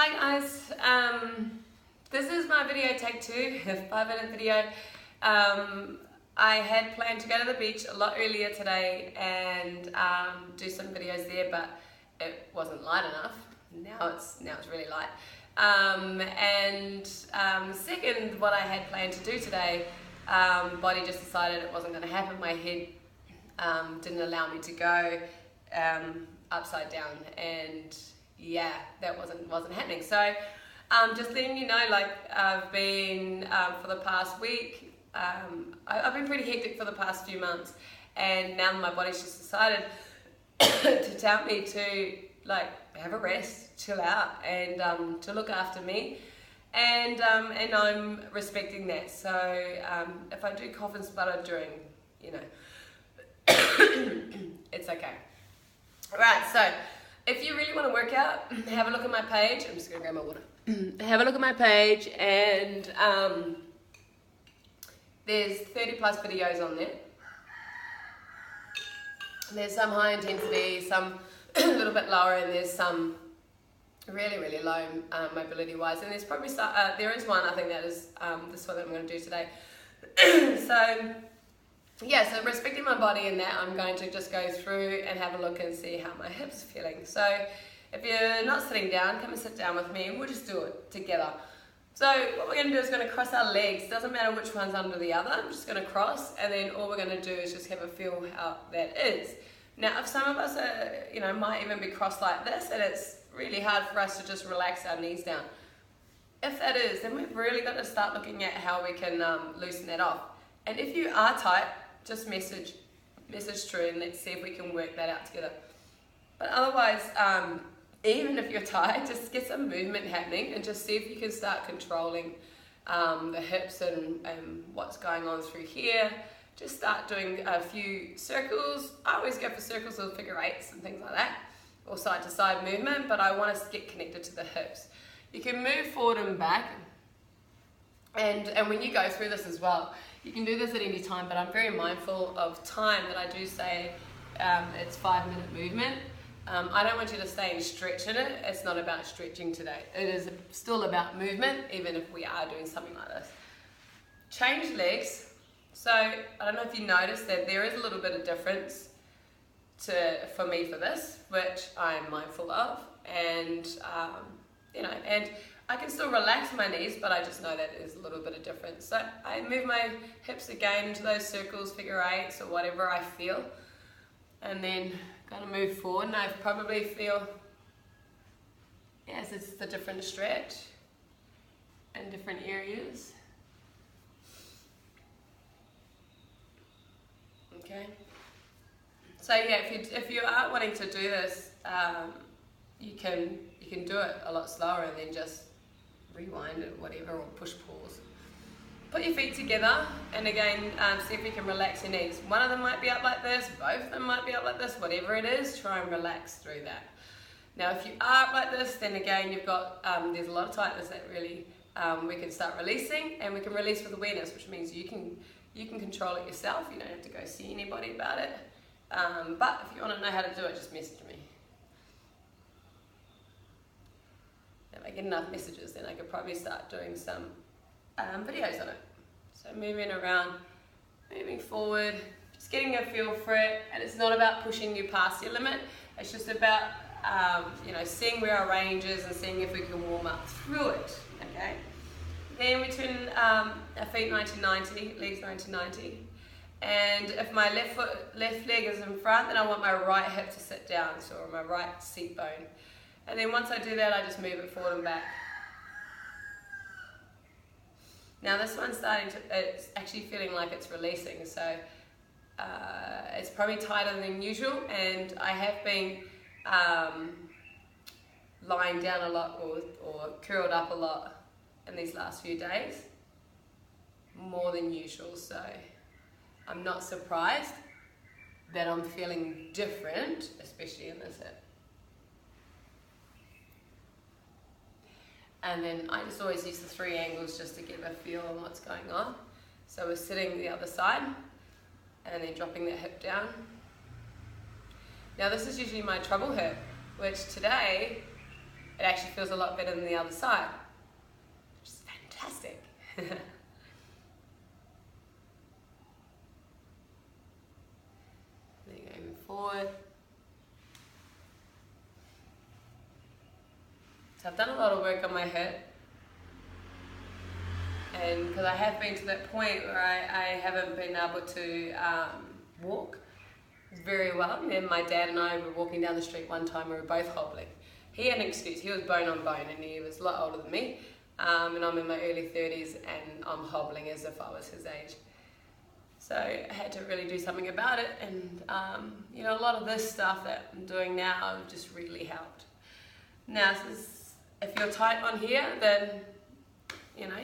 Hi guys, this is my video take 2, a 5-minute video. I had planned to go to the beach a lot earlier today and do some videos there, but it wasn't light enough. Now it's really light. Second, what I had planned to do today, body just decided it wasn't going to happen. My head didn't allow me to go upside down, and yeah, that wasn't happening. So just letting you know, like I've been for the past week, I've been pretty hectic for the past few months, and now my body's just decided to tell me to like have a rest, chill out, and to look after me, and I'm respecting that. So if I do cough and sputter during, it's okay. Right, so if you really want to work out, have a look at my page. I'm just going to grab my water. Have a look at my page, and there's 30 plus videos on there. There's some high intensity, some a little bit lower, and there's some really low mobility wise. And there's probably there is one, I think that is this one that I'm going to do today. So yeah, so respecting my body in that, I'm going to just go through and have a look and see how my hips are feeling. So if you're not sitting down, come and sit down with me and we'll just do it together. So what we're going to do is going to cross our legs. Doesn't matter which one's under the other. I'm just going to cross, and then all we're going to do is just have a feel how that is. Now, if some of us are, might even be crossed like this, and it's really hard for us to just relax our knees down. If that is, then we've really got to start looking at how we can loosen that off. And if you are tight, just message through and let's see if we can work that out together. But otherwise, even if you're tired, just get some movement happening and just see if you can start controlling the hips and what's going on through here. Just start doing a few circles. I always go for circles or figure eights and things like that, or side to side movement, but I want us to get connected to the hips. You can move forward and back, and when you go through this as well, you can do this at any time, but I'm very mindful of time that I do say it's 5-minute movement. I don't want you to stay and stretch in it. It's not about stretching today. It is still about movement, even if we are doing something like this. Change legs. So I don't know if you noticed that there is a little bit of difference for me for this, which I'm mindful of, and and I can still relax my knees, but I just know that there's a little bit of difference. So I move my hips again into those circles, figure eights, or whatever I feel, and then gonna move forward. And I probably feel, yes, it's the different stretch in different areas. Okay. So yeah, if you are wanting to do this, you can do it a lot slower and then just rewind it, whatever, or push pause. Put your feet together, and again, see if you can relax your knees. One of them might be up like this, both of them might be up like this, whatever it is, try and relax through that. Now if you are up like this, then again you've got, there's a lot of tightness that really we can start releasing, and we can release with awareness, which means you can control it yourself. You don't have to go see anybody about it. But if you want to know how to do it, just message me. If I get enough messages, then I could probably start doing some videos on it. So moving around, moving forward, just getting a feel for it. And it's not about pushing you past your limit. It's just about seeing where our range is and seeing if we can warm up through it. Okay. Then we turn our feet 90-90, legs 90-90. And if my left leg is in front, then I want my right hip to sit down, so my right seat bone. And then once I do that, I just move it forward and back. Now this one's it's actually feeling like it's releasing, so it's probably tighter than usual, and I have been lying down a lot or curled up a lot in these last few days, more than usual, so I'm not surprised that I'm feeling different, especially in this hip. And then I just always use the 3 angles just to get a feel on what's going on. So we're sitting the other side and then dropping that hip down. Now this is usually my trouble hip, which today it actually feels a lot better than the other side, which is fantastic. There you go, move forward. So I've done a lot of work on my hip, and because I have been to that point where I haven't been able to walk very well. And then my dad and I were walking down the street one time, we were both hobbling. He had an excuse, he was bone on bone and he was a lot older than me, and I'm in my early 30s and I'm hobbling as if I was his age. So I had to really do something about it, and you know, a lot of this stuff that I'm doing now just really helped. Now, if you're tight on here, then, you know,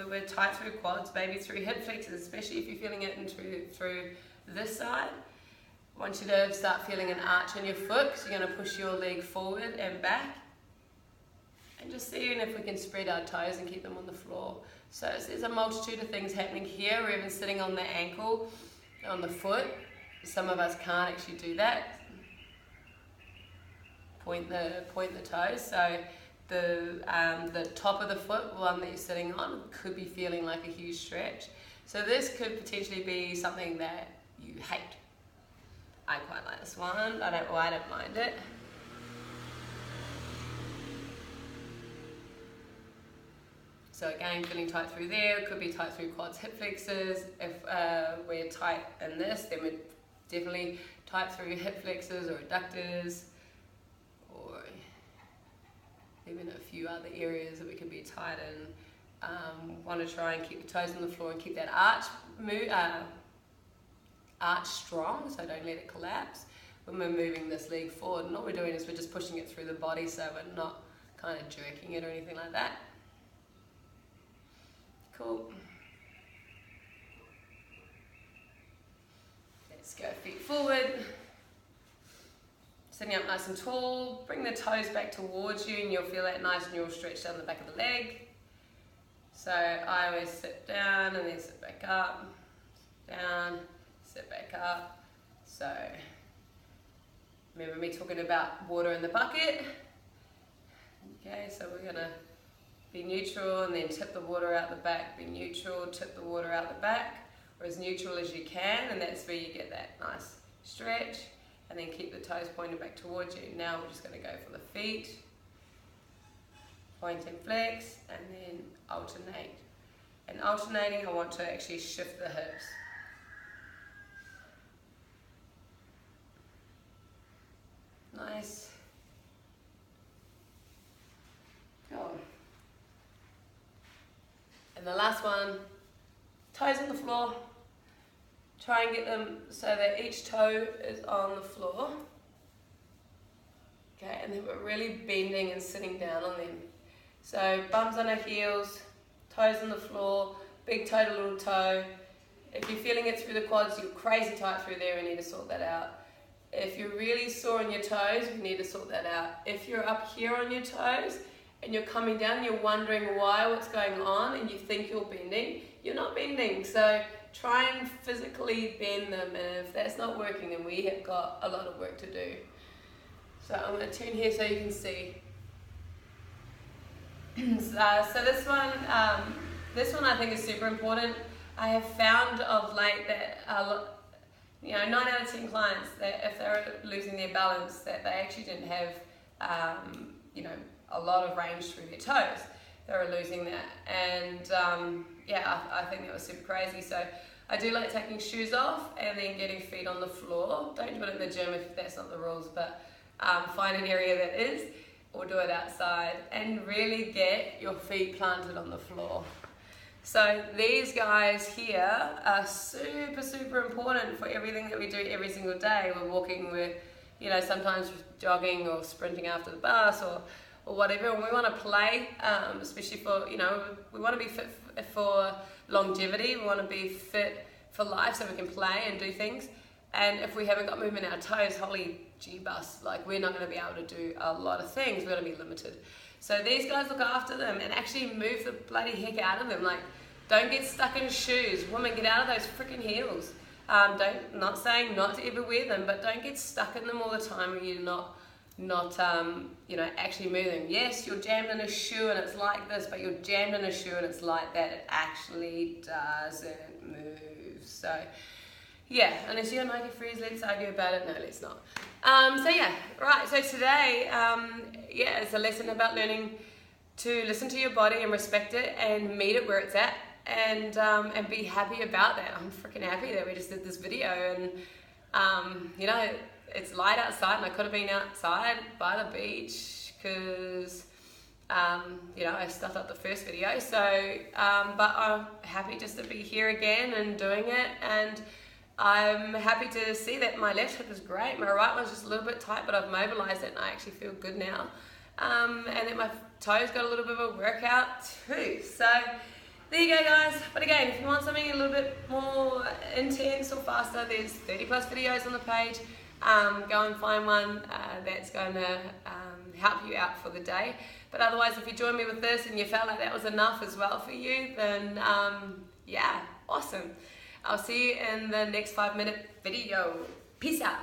we're tight through quads, maybe through hip flexors, especially if you're feeling it through this side. I want you to start feeling an arch in your foot, so you're going to push your leg forward and back. And just seeing if we can spread our toes and keep them on the floor. So there's a multitude of things happening here. We're even sitting on the ankle, on the foot. Some of us can't actually do that. Point the toes. So the top of the foot, one that you're sitting on, could be feeling like a huge stretch. So this could potentially be something that you hate. I quite like this one. I don't mind it. So again, feeling tight through there. It could be tight through quads, hip flexors. If we're tight in this, then we're definitely tight through hip flexors or adductors, or even a few other areas that we can be tight in. Want to try and keep the toes on the floor and keep that arch strong, so don't let it collapse when we're moving this leg forward. And what we're doing is we're just pushing it through the body, so we're not kind of jerking it or anything like that. Cool. Let's go feet forward. Sitting up nice and tall. Bring the toes back towards you and you'll feel that nice neural stretch down the back of the leg. So I always sit down and then sit back up, down, sit back up. So remember me talking about water in the bucket? Okay, so we're gonna be neutral and then tip the water out the back, be neutral, tip the water out the back, or as neutral as you can, and that's where you get that nice stretch, and then keep the toes pointed back towards you. Now we're just gonna go for the feet, point and flex, and then alternate. And alternating, I want to actually shift the hips. Nice. Go. And the last one, toes on the floor. Try and get them so that each toe is on the floor. Okay, and then we're really bending and sitting down on them. So bums on our heels, toes on the floor, big toe to little toe. If you're feeling it through the quads, you're crazy tight through there, we need to sort that out. If you're really sore on your toes, we need to sort that out. If you're up here on your toes and you're coming down and you're wondering what's going on, and you think you're bending, you're not bending. So try and physically bend them, and if that's not working, then we have got a lot of work to do. So I'm going to turn here so you can see. So this one I think is super important. I have found of late that 9 out of 10 clients, that if they're losing their balance, that they actually didn't have a lot of range through their toes. They were losing that, and I think that was super crazy. So I do like taking shoes off and then getting feet on the floor. Don't do it in the gym if that's not the rules, but find an area that is, or do it outside, and really get your feet planted on the floor. So these guys here are super, super important for everything that we do every single day. We're walking, we're, sometimes jogging or sprinting after the bus or whatever, and we want to play, especially for, we want to be fit for longevity, we want to be fit for life so we can play and do things. And if we haven't got movement in our toes, holy G-bus, we're not going to be able to do a lot of things, we're going to be limited. So these guys look after them and actually move the bloody heck out of them. Don't get stuck in shoes. Women, get out of those freaking heels. Not saying not to ever wear them, but don't get stuck in them all the time where you're not not actually moving. Yes, you're jammed in a shoe and it's like this, but you're jammed in a shoe and it's like that. It actually doesn't move. So yeah, unless you're Nike Freeze, let's argue about it. No, let's not. So today, it's a lesson about learning to listen to your body and respect it and meet it where it's at, and be happy about that. I'm freaking happy that we just did this video, and it's light outside, and I could have been outside by the beach because I stuffed up the first video. So but I'm happy just to be here again and doing it, and I'm happy to see that my left hip is great. My right one's just a little bit tight, but I've mobilized it and I actually feel good now. And that my toes got a little bit of a workout too. So there you go, guys. But again, if you want something a little bit more intense or faster, there's 30 plus videos on the page. Go and find one that's going to help you out for the day. But otherwise, if you join me with this and you felt like that was enough as well for you, then awesome. I'll see you in the next 5-minute video. Peace out.